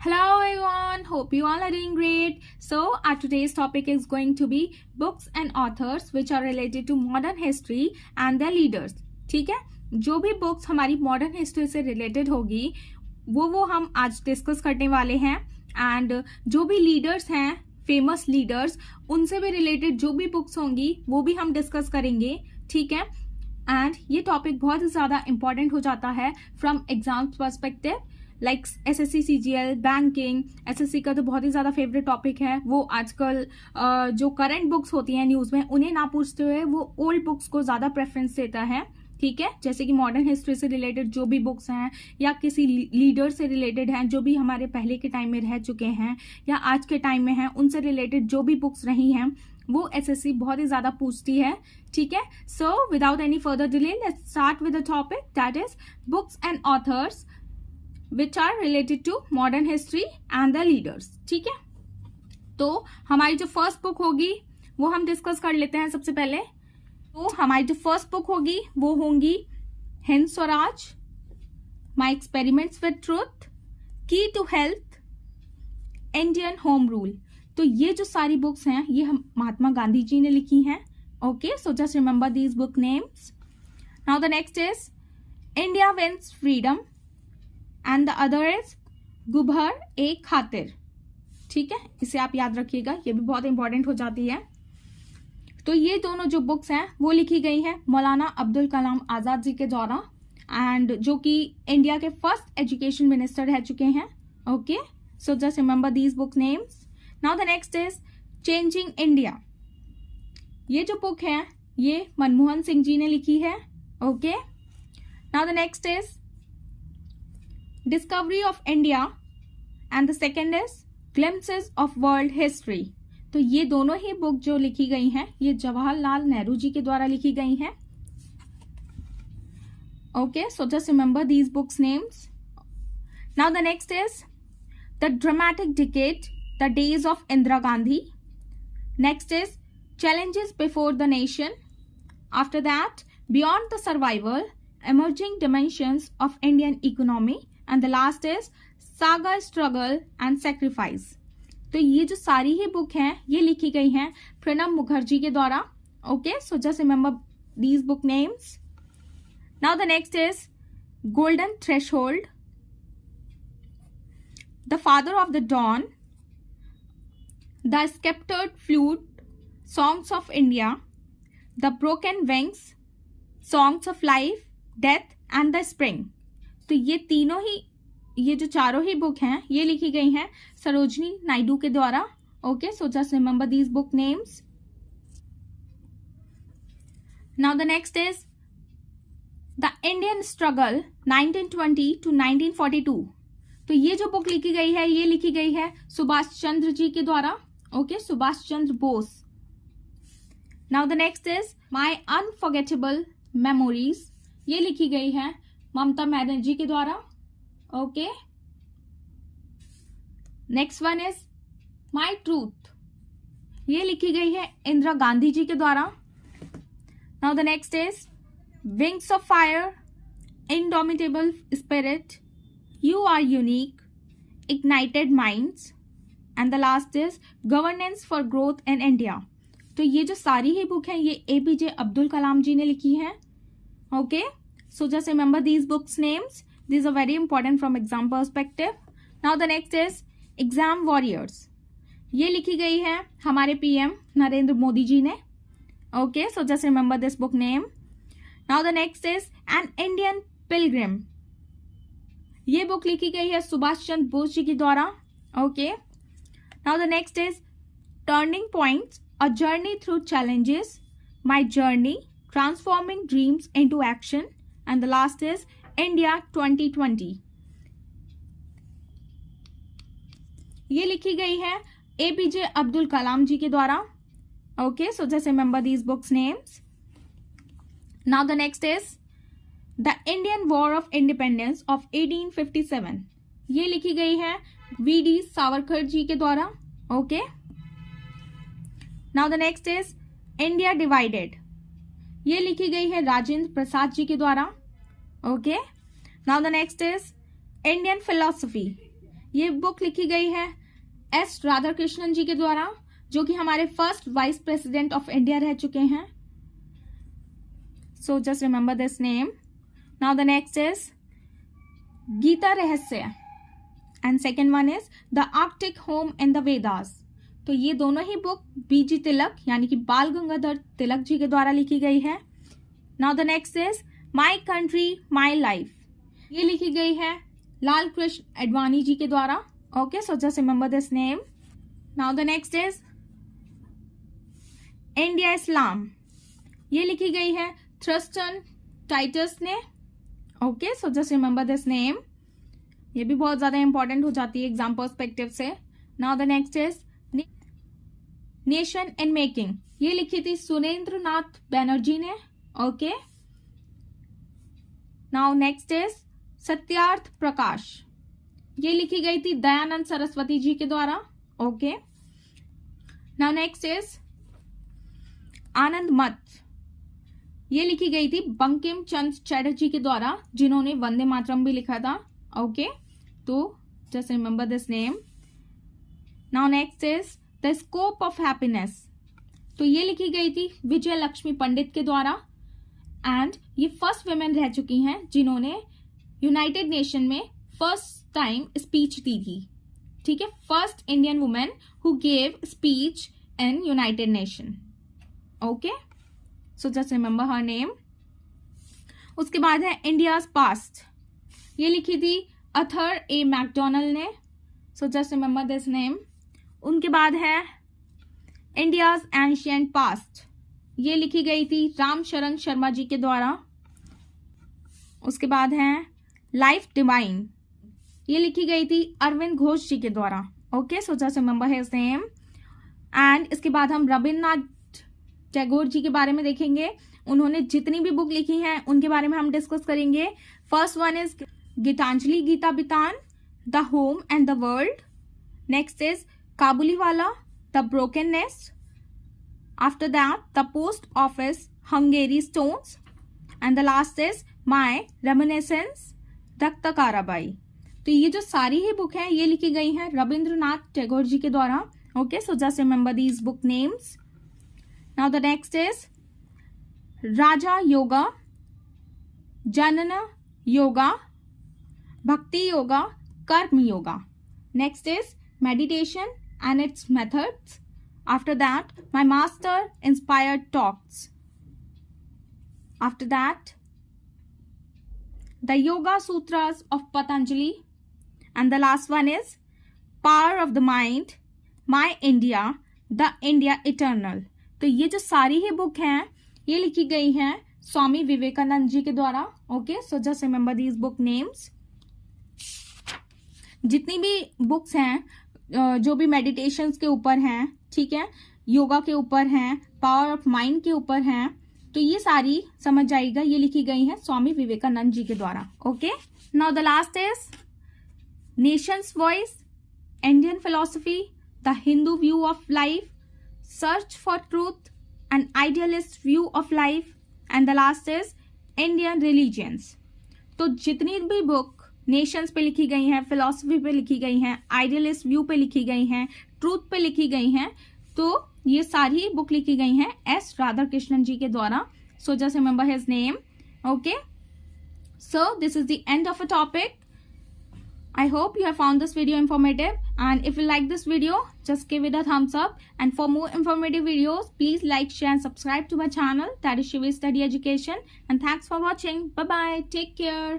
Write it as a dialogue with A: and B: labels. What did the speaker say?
A: Hello everyone, hope you all are doing great. So our today's topic is going to be books and authors which are related to modern history and their leaders. ठीक है, जो भी books हमारी modern history से related होगी वो हम आज डिस्कस करने वाले हैं. एंड जो भी लीडर्स हैं, फेमस लीडर्स, उनसे भी रिलेटेड जो भी बुक्स होंगी वो भी हम डिस्कस करेंगे. ठीक है, एंड ये टॉपिक बहुत ही ज्यादा इंपॉर्टेंट हो जाता है from exam perspective. Like SSC, CGL, banking, SSC का तो बहुत ही ज्यादा फेवरेट टॉपिक है. वो आजकल जो करंट बुक्स होती हैं न्यूज में उन्हें ना पूछते हुए वो ओल्ड बुक्स को ज्यादा प्रेफरेंस देता है. ठीक है, जैसे कि मॉडर्न हिस्ट्री से रिलेटेड जो भी बुक्स हैं या किसी लीडर से रिलेटेड हैं जो भी हमारे पहले के टाइम में रह चुके हैं या आज के टाइम में हैं, उनसे रिलेटेड जो भी बुक्स रही हैं वो एसएससी बहुत ही ज्यादा पूछती है. ठीक है, so without any further delay let's start with the topic that is books and authors which are related to modern history and the leaders. ठीक है, तो हमारी जो फर्स्ट बुक होगी वो हम डिस्कस कर लेते हैं सबसे पहले. तो हमारी जो फर्स्ट बुक होगी वो होंगी Hind Swaraj, my experiments with truth, key to health, Indian home rule. तो ये जो सारी बुक्स हैं ये हम महात्मा गांधी जी ने लिखी हैं. Okay, so just remember these book names. Now the next is India wins freedom and the other is Ghubar e Khatir. ठीक है, इसे आप याद रखिएगा, ये भी बहुत इंपॉर्टेंट हो जाती है. तो ये दोनों जो बुक्स हैं वो लिखी गई हैं मौलाना अब्दुल कलाम आजाद जी के द्वारा, एंड जो कि इंडिया के फर्स्ट एजुकेशन मिनिस्टर रह चुके हैं. Okay, so just remember these book names. Now the next is changing India. ये जो बुक है ये मनमोहन सिंह जी ने लिखी है. Okay, now the next is discovery of India and the second is glimpses of world history. तो ये दोनों ही बुक जो लिखी गई हैं ये जवाहरलाल नेहरू जी के द्वारा लिखी गई हैं. Okay, so just remember these books names. Now the next is the dramatic decade, the days of Indira Gandhi. Next is challenges before the nation. After that, beyond the survival, emerging dimensions of Indian economy, and the last is saga, struggle and sacrifice. तो ये जो सारी ही book हैं ये लिखी गई हैं प्रणब मुखर्जी के द्वारा. Okay, so just remember these book names. Now the next is golden threshold, the father of the dawn, the sceptred flute, Songs of India, The Broken Wings, Songs of Life, Death and the Spring. तो ये तीनों ही, ये जो चारों ही book हैं ये लिखी गई हैं सरोजनी नायडू के द्वारा. Okay, so just remember these book names. Now the next is the Indian struggle 1920 to 1942. तो ये जो बुक लिखी गई है ये लिखी गई है सुभाष चंद्र जी के द्वारा. Okay, Subhash Chandra Bose. Now the next is My Unforgettable Memories. ये लिखी गई है ममता बनर्जी के द्वारा. Okay, next one is My Truth. ये लिखी गई है इंदिरा गांधी जी के द्वारा. Now the next is Wings of Fire, Indomitable Spirit, You Are Unique, Ignited Minds, and the last is Governance for Growth in India. तो ये जो सारी ही बुक है ये एपीजे अब्दुल कलाम जी ने लिखी है. Okay, so just remember these books names, these are very important from exam perspective. Now the next is exam warriors. ये लिखी गई है हमारे पीएम नरेंद्र मोदी जी ने. Okay, so just remember this book name. Now the next is an Indian Pilgrim. ये book लिखी गई है सुभाष चंद्र बोस जी के द्वारा. Okay, now the next is turning points, A Journey Through Challenges, My Journey, Transforming Dreams into Action, and the last is India 2020. ये लिखी गई है एपीजे अब्दुल कलाम जी के द्वारा. Okay, so just remember these books names. Now the next is the Indian war of independence of 1857. ये लिखी गई है वीडी सावरकर जी के द्वारा. Okay, now the next is India divided. ये लिखी गई है राजेंद्र प्रसाद जी के द्वारा. Okay, now the next is Indian philosophy. ये बुक लिखी गई है एस राधाकृष्णन जी के द्वारा, जो कि हमारे first vice president of India रह चुके हैं. So just remember this name. Now the next is Gita Rahasya and second one is the arctic home in the Vedas. तो ये दोनों ही बुक बीजी तिलक यानी कि बाल गंगाधर तिलक जी के द्वारा लिखी गई है. Now the next is my country my life. ये लिखी गई है लाल कृष्ण अडवाणी जी के द्वारा. Okay, so just remember this name. Now the next is India Islam. ये लिखी गई है थ्रस्टन टाइटस ने. Okay, so just remember this name. ये भी बहुत ज्यादा इंपॉर्टेंट हो जाती है एग्जाम पर्सपेक्टिव से. Now the next is nation in making. ये लिखी थी सुरेंद्र नाथ बैनर्जी ने. Okay, now next is Satyarth Prakash. ये लिखी गई थी दयानंद सरस्वती जी के द्वारा. ओके, नाउ नेक्स्ट इज आनंद मत. ये लिखी गई थी बंकिम चंद्र चटर्जी के द्वारा, जिन्होंने वंदे मातरम भी लिखा था. ओके, तो just remember this name. Now next is the scope of happiness. तो ये लिखी गई थी विजय लक्ष्मी पंडित के द्वारा, एंड ये फर्स्ट वुमेन रह चुकी हैं जिन्होंने यूनाइटेड नेशन में फर्स्ट टाइम स्पीच दी थी. ठीक है, first Indian women who gave speech in United nation. Okay, so just remember her name. उसके बाद है इंडियाज पास्ट. ये लिखी थी अर्थर ए मैकडोनल्ड ने. सो जस्ट रिमेंबर दिस नेम. उनके बाद है इंडियाज एंशियंट पास्ट. ये लिखी गई थी राम शरण शर्मा जी के द्वारा. उसके बाद है लाइफ डिवाइन. ये लिखी गई थी अरविंद घोष जी के द्वारा. Okay, so just remember his name. And इसके बाद हम रविन्द्रनाथ टैगोर जी के बारे में देखेंगे. उन्होंने जितनी भी बुक लिखी हैं उनके बारे में हम डिस्कस करेंगे. First one is Gitanjali Gita Bitan, the home and the world. Next is Kabuliwala, the broken nest. After that, the post office, Hungary stones, and the last is my reminiscence, Dr. Tarabai. तो ये जो सारी ही बुक है ये लिखी गई है रविंद्रनाथ टैगोर जी के द्वारा. Okay, so just remember these book names. Now the next is Raja yoga, Jnana yoga, Bhakti yoga, Karma yoga. Next is meditation and its methods. After that, my master inspired talks. After that, the Yoga Sutras of Patanjali. And the last one is Power of the Mind, My India, The India Eternal. तो ये जो सारी ही book हैं ये लिखी गई हैं स्वामी विवेकानंद जी के द्वारा. Okay, so just remember these book names. जितनी भी बुक्स हैं जो भी मेडिटेशंस के ऊपर हैं, ठीक है, योगा के ऊपर हैं, पावर ऑफ माइंड के ऊपर हैं, तो ये सारी समझ जाएगा ये लिखी गई है स्वामी विवेकानंद जी के द्वारा. Okay, now the last is nations voice, Indian philosophy, the Hindu view of life, search for truth, an idealist view of life, and the last is Indian religions. तो जितनी भी बुक नेशंस पे लिखी गई हैं, फिलॉसफी पे लिखी गई हैं, आइडियलिस्ट व्यू पे लिखी गई हैं, ट्रूथ पे लिखी गई हैं, तो ये सारी बुक लिखी गई हैं एस राधाकृष्णन जी के द्वारा. सो just remember his name. Okay, so this is the end of a topic. I hope you have found this video informative, and if you like this video, just give it a thumbs up, and for more informative videos, please like, share and subscribe to my channel, that is Shivi Study Education, and thanks for watching. Bye bye, take care.